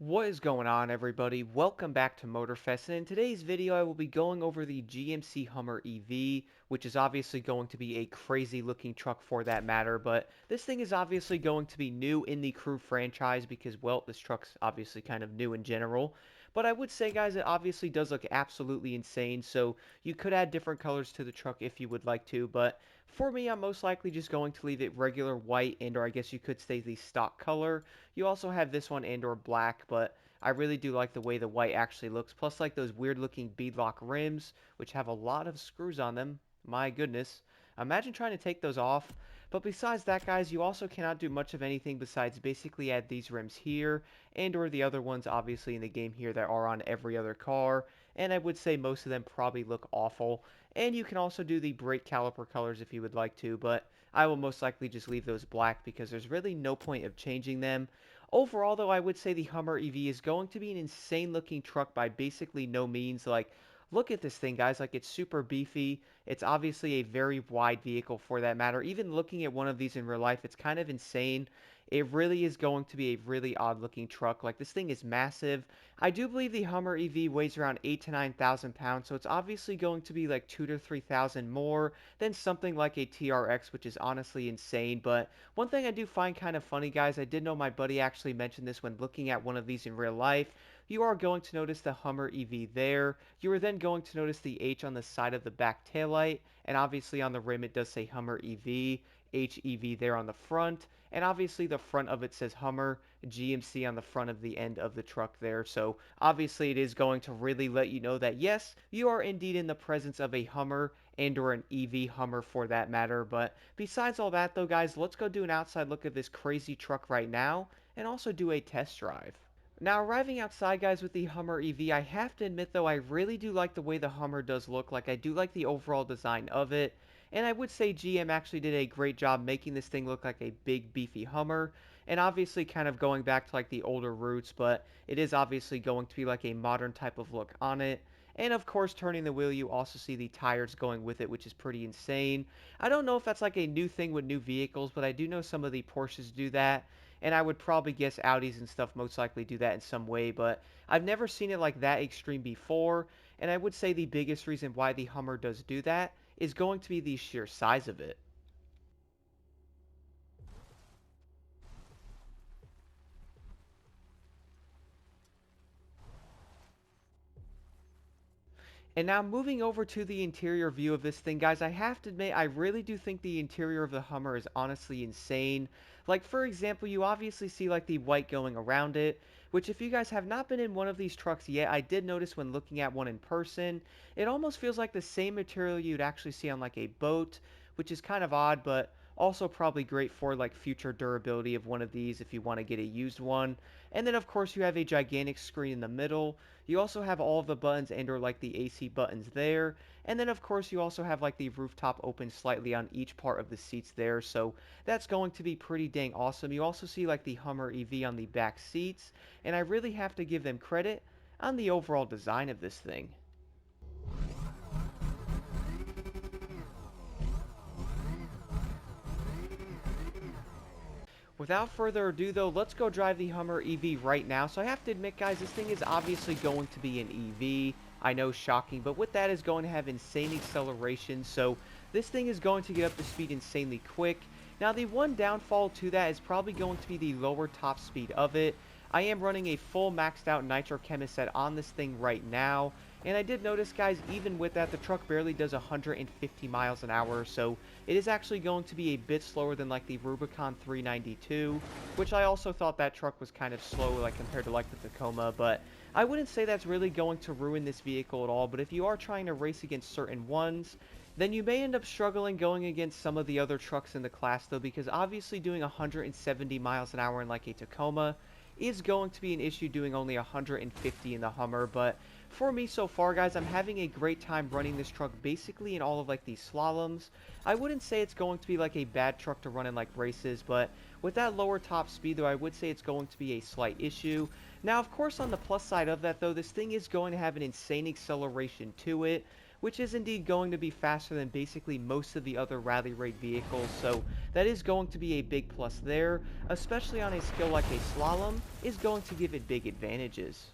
What is going on, everybody? Welcome back to Motorfest, and in today's video I will be going over the GMC Hummer EV, which is obviously going to be a crazy looking truck for that matter, but this thing is obviously going to be new in the Crew franchise because, well, this truck's obviously kind of new in general. But I would say, guys, it obviously does look absolutely insane, so you could add different colors to the truck if you would like to, but for me, I'm most likely just going to leave it regular white or I guess you could say the stock color. You also have this one and or black, but I really do like the way the white actually looks. Plus, like those weird looking beadlock rims, which have a lot of screws on them. My goodness. Imagine trying to take those off. But besides that, guys, you also cannot do much of anything besides basically add these rims here and or the other ones obviously in the game here that are on every other car. And I would say most of them probably look awful. And you can also do the brake caliper colors if you would like to, but I will most likely just leave those black because there's really no point of changing them. Overall, though, I would say the Hummer EV is going to be an insane looking truck by basically no means. Like, look at this thing, guys. Like, it's super beefy. It's obviously a very wide vehicle for that matter. Even looking at one of these in real life, it's kind of insane. It really is going to be a really odd looking truck. Like, this thing is massive. I do believe the Hummer EV weighs around 8 to 9,000 pounds, so it's obviously going to be like 2 to 3,000 more than something like a TRX, which is honestly insane. But one thing I do find kind of funny, guys, I did know my buddy actually mentioned this when looking at one of these in real life. You are going to notice the Hummer EV there. You are then going to notice the H on the side of the back taillight, and obviously on the rim it does say Hummer EV, HEV there on the front, and obviously the front of it says Hummer, GMC on the front of the end of the truck there. So obviously it is going to really let you know that yes, you are indeed in the presence of a Hummer and or an EV Hummer for that matter. But besides all that though, guys, let's go do an outside look at this crazy truck right now and also do a test drive. Now, arriving outside, guys, with the Hummer EV, I have to admit, though, I really do like the way the Hummer does look. Like, I do like the overall design of it. And I would say GM actually did a great job making this thing look like a big, beefy Hummer. And obviously kind of going back to, like, the older roots, but it is obviously going to be, like, a modern type of look on it. And, of course, turning the wheel, you also see the tires going with it, which is pretty insane. I don't know if that's, like, a new thing with new vehicles, but I do know some of the Porsches do that and I would probably guess Audis and stuff most likely do that in some way, but I've never seen it like that extreme before, and I would say the biggest reason why the Hummer does do that is going to be the sheer size of it. And now moving over to the interior view of this thing, guys, I have to admit, I really do think the interior of the Hummer is honestly insane. Like, for example, you obviously see, like, the white going around it, which if you guys have not been in one of these trucks yet, I did notice when looking at one in person, it almost feels like the same material you'd actually see on, like, a boat, which is kind of odd, but also probably great for, like, future durability of one of these if you want to get a used one. And then, of course, you have a gigantic screen in the middle. You also have all of the buttons and or like the AC buttons there. And then of course you also have like the rooftop open slightly on each part of the seats there. So that's going to be pretty dang awesome. You also see like the Hummer EV on the back seats. And I really have to give them credit on the overall design of this thing. Without further ado though, let's go drive the Hummer EV right now. So I have to admit guys, this thing is obviously going to be an EV. I know, shocking, but with that is going to have insane acceleration. So this thing is going to get up to speed insanely quick. Now the one downfall to that is probably going to be the lower top speed of it. I am running a full maxed out nitro chemist set on this thing right now. And I did notice, guys, even with that, the truck barely does 150 miles an hour, so it is actually going to be a bit slower than, like, the Rubicon 392, which I also thought that truck was kind of slow, like, compared to, like, the Tacoma, but I wouldn't say that's really going to ruin this vehicle at all, but if you are trying to race against certain ones, then you may end up struggling going against some of the other trucks in the class, though, because obviously doing 170 miles an hour in, like, a Tacoma is going to be an issue doing only 150 in the Hummer, but for me so far, guys, I'm having a great time running this truck basically in all of like these slaloms. I wouldn't say it's going to be like a bad truck to run in like races, but with that lower top speed though, I would say it's going to be a slight issue. Now, of course, on the plus side of that though, this thing is going to have an insane acceleration to it. which is indeed going to be faster than basically most of the other rally raid vehicles, so that is going to be a big plus there, especially on a skill like a slalom, is going to give it big advantages.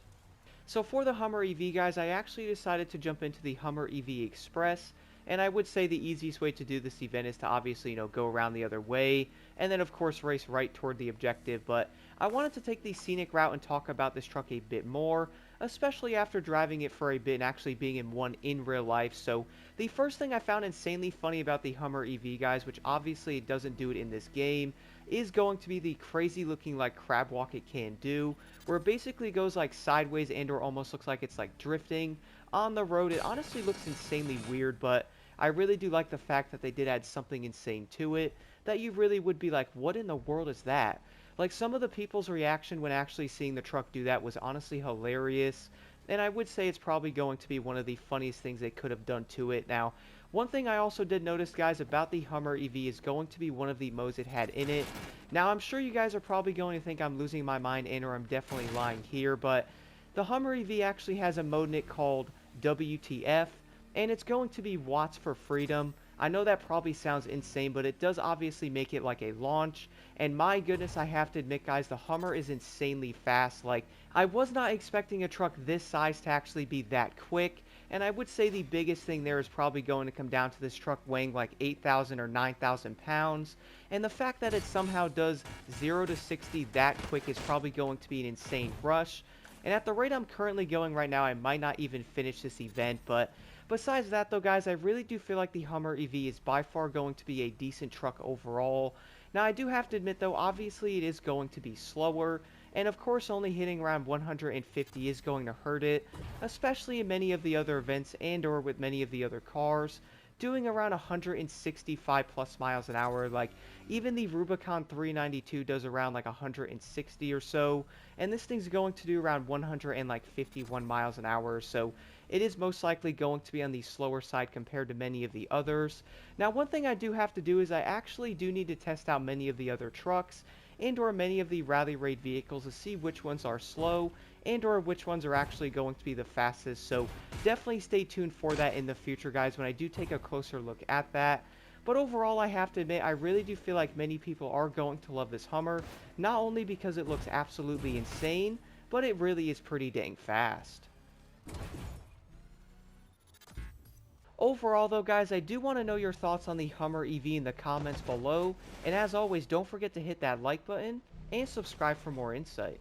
So for the Hummer EV, guys, I actually decided to jump into the Hummer EV Express, and I would say the easiest way to do this event is to obviously, go around the other way, and then of course race right toward the objective, but I wanted to take the scenic route and talk about this truck a bit more, especially after driving it for a bit and actually being in one in real life. So the first thing I found insanely funny about the Hummer EV, guys, which obviously it doesn't do it in this game, is going to be the crazy looking like crab walk it can do, where it basically goes like sideways and or almost looks like it's like drifting on the road. It honestly looks insanely weird, but I really do like the fact that they did add something insane to it that you really would be like, what in the world is that? Like, some of the people's reaction when actually seeing the truck do that was honestly hilarious, and I would say it's probably going to be one of the funniest things they could have done to it. Now, one thing I also did notice, guys, about the Hummer EV is going to be one of the modes it had in it. Now, I'm sure you guys are probably going to think I'm losing my mind and or I'm definitely lying here, but the Hummer EV actually has a mode in it called WTF, and it's going to be Watts for Freedom. I know that probably sounds insane, but it does obviously make it like a launch, and my goodness, I have to admit, guys, the Hummer is insanely fast. Like, I was not expecting a truck this size to actually be that quick, and I would say the biggest thing there is probably going to come down to this truck weighing like 8,000 or 9,000 pounds, and the fact that it somehow does 0 to 60 that quick is probably going to be an insane rush. And at the rate I'm currently going right now, I might not even finish this event, but besides that though, guys, I really do feel like the Hummer EV is by far going to be a decent truck overall. Now, I do have to admit though, obviously it is going to be slower, and of course only hitting around 150 is going to hurt it, especially in many of the other events and or with many of the other cars. Doing around 165 plus miles an hour, like even the Rubicon 392 does around like 160 or so, and this thing's going to do around 151 miles an hour, so it is most likely going to be on the slower side compared to many of the others. Now, one thing I do have to do is I actually do need to test out many of the other trucks and or many of the rally raid vehicles to see which ones are slow and or which ones are actually going to be the fastest. So definitely stay tuned for that in the future, guys, when I do take a closer look at that. But overall, I have to admit, I really do feel like many people are going to love this Hummer, not only because it looks absolutely insane, but it really is pretty dang fast. Overall though, guys, I do want to know your thoughts on the Hummer EV in the comments below, and as always, don't forget to hit that like button and subscribe for more insight.